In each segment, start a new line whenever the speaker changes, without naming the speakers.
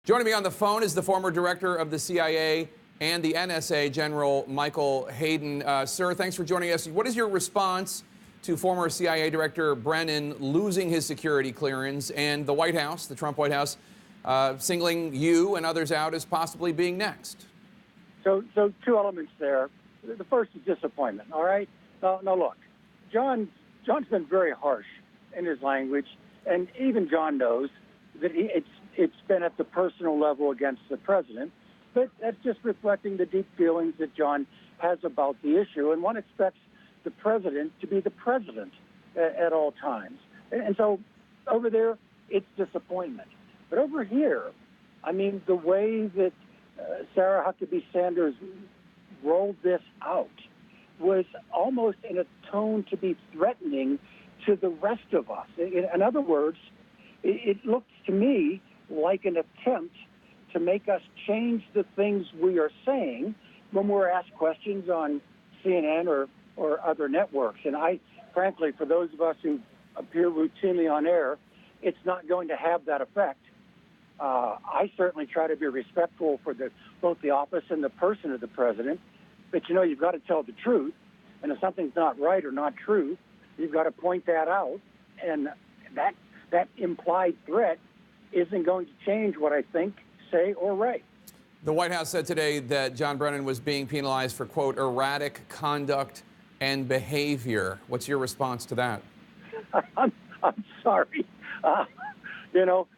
Joining me on the phone is the former director of the CIA and the NSA, General Michael Hayden. Sir, thanks for joining us. What is your response to former CIA Director Brennan losing his security clearance and the White House, the Trump White House, singling you and others out as possibly being next?
So two elements there. The first is disappointment, all right? Now look, John's been very harsh in his language, and even John knows that it's been at the personal level against the president, but that's just reflecting the deep feelings that John has about the issue, and one expects the president to be the president at all times. And so over there, it's disappointment. But over here, I mean, the way that Sarah Huckabee Sanders rolled this out was almost in a tone to be threatening to the rest of us. In other words, it looks to me like an attempt to make us change the things we are saying when we're asked questions on CNN or other networks. And frankly, for those of us who appear routinely on air, it's not going to have that effect. I certainly try to be respectful for both the office and the person of the president. But, you've got to tell the truth. And if something's not right or not true, you've got to point that out. And that implied threat isn't going to change what I think, say, or write.
The White House said today that John Brennan was being penalized for, quote, erratic conduct and behavior. What's your response to that?
I'm sorry.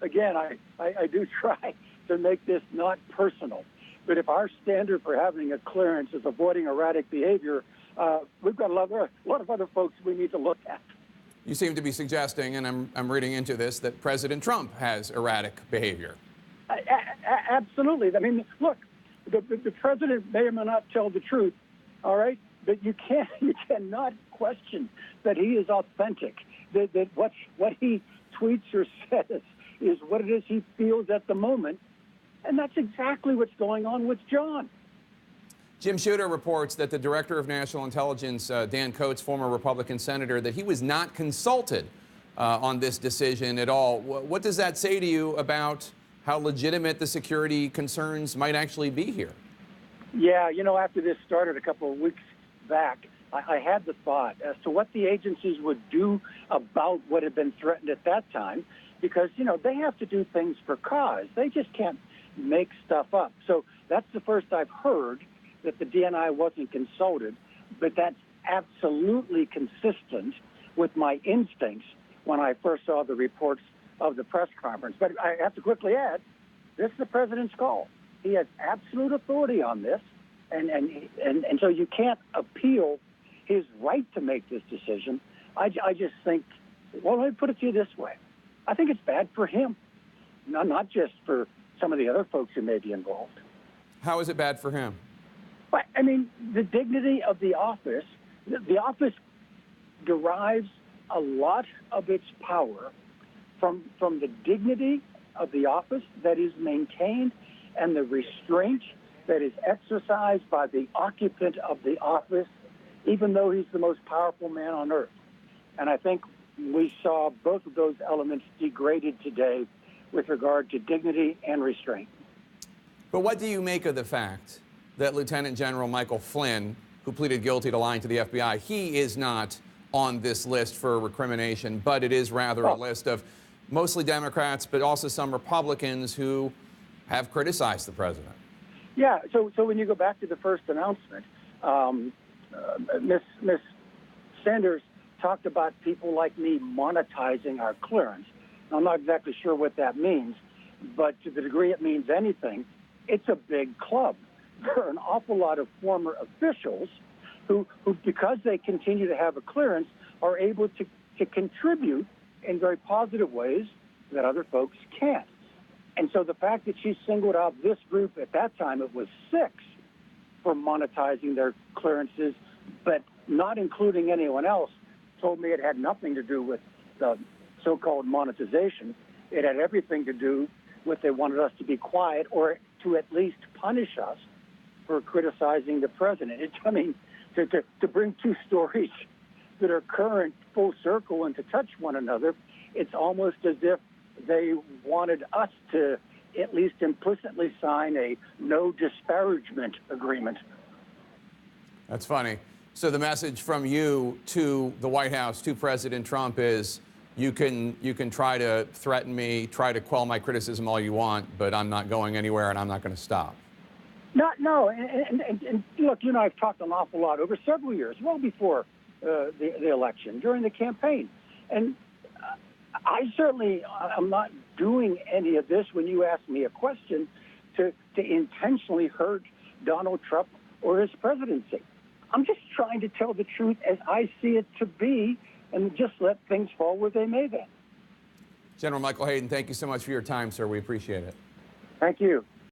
Again, I do try to make this not personal. But if our standard for having a clearance is avoiding erratic behavior, we've got a lot of other folks we need to look at.
You seem to be suggesting, and I'm reading into this, that President Trump has erratic behavior.
Absolutely. I mean, look, the president may or may not tell the truth, all right? But you cannot question that he is authentic, that what he tweets or says is what it is he feels at the moment. And that's exactly what's going on with John.
Jim Shooter reports that the Director of National Intelligence, Dan Coats, former Republican senator, that he was not consulted on this decision at all. What does that say to you about how legitimate the security concerns might actually be here?
Yeah, after this started a couple of weeks back, I had the thought as to what the agencies would do about what had been threatened at that time, because, they have to do things for cause. They just can't make stuff up. So that's the first I've heard that the DNI wasn't consulted, but that's absolutely consistent with my instincts when I first saw the reports of the press conference. But I have to quickly add, this is the president's call. He has absolute authority on this, and so you can't appeal his right to make this decision. I just think, well, let me put it to you this way. I think it's bad for him, not just for some of the other folks who may be involved.
How is it bad for him?
But, I mean, the dignity of the office derives a lot of its power from the dignity of the office that is maintained and the restraint that is exercised by the occupant of the office, even though he's the most powerful man on earth. And I think we saw both of those elements degraded today with regard to dignity and restraint.
But what do you make of the fact that Lieutenant General Michael Flynn, who pleaded guilty to lying to the FBI, he is not on this list for recrimination, but it is rather a list of mostly Democrats, but also some Republicans who have criticized the president?
Yeah, so when you go back to the first announcement, Miss Sanders talked about people like me monetizing our clearance. Now, I'm not exactly sure what that means, but to the degree it means anything, it's a big club. There are an awful lot of former officials who because they continue to have a clearance, are able to contribute in very positive ways that other folks can't. And so the fact that she singled out this group, at that time it was 6, for monetizing their clearances, but not including anyone else, told me it had nothing to do with the so-called monetization. It had everything to do with they wanted us to be quiet or to at least punish us for criticizing the president. To bring two stories that are current full circle and to touch one another, it's almost as if they wanted us to at least implicitly sign a no disparagement agreement.
That's funny. So the message from you to the White House, to President Trump is, you can try to threaten me, try to quell my criticism all you want, but I'm not going anywhere and I'm not going to stop.
No, and look, you and I have talked an awful lot over several years, well before the election, during the campaign. And I certainly am not doing any of this when you ask me a question to intentionally hurt Donald Trump or his presidency. I'm just trying to tell the truth as I see it to be and just let things fall where they may then.
General Michael Hayden, thank you so much for your time, sir. We appreciate it.
Thank you.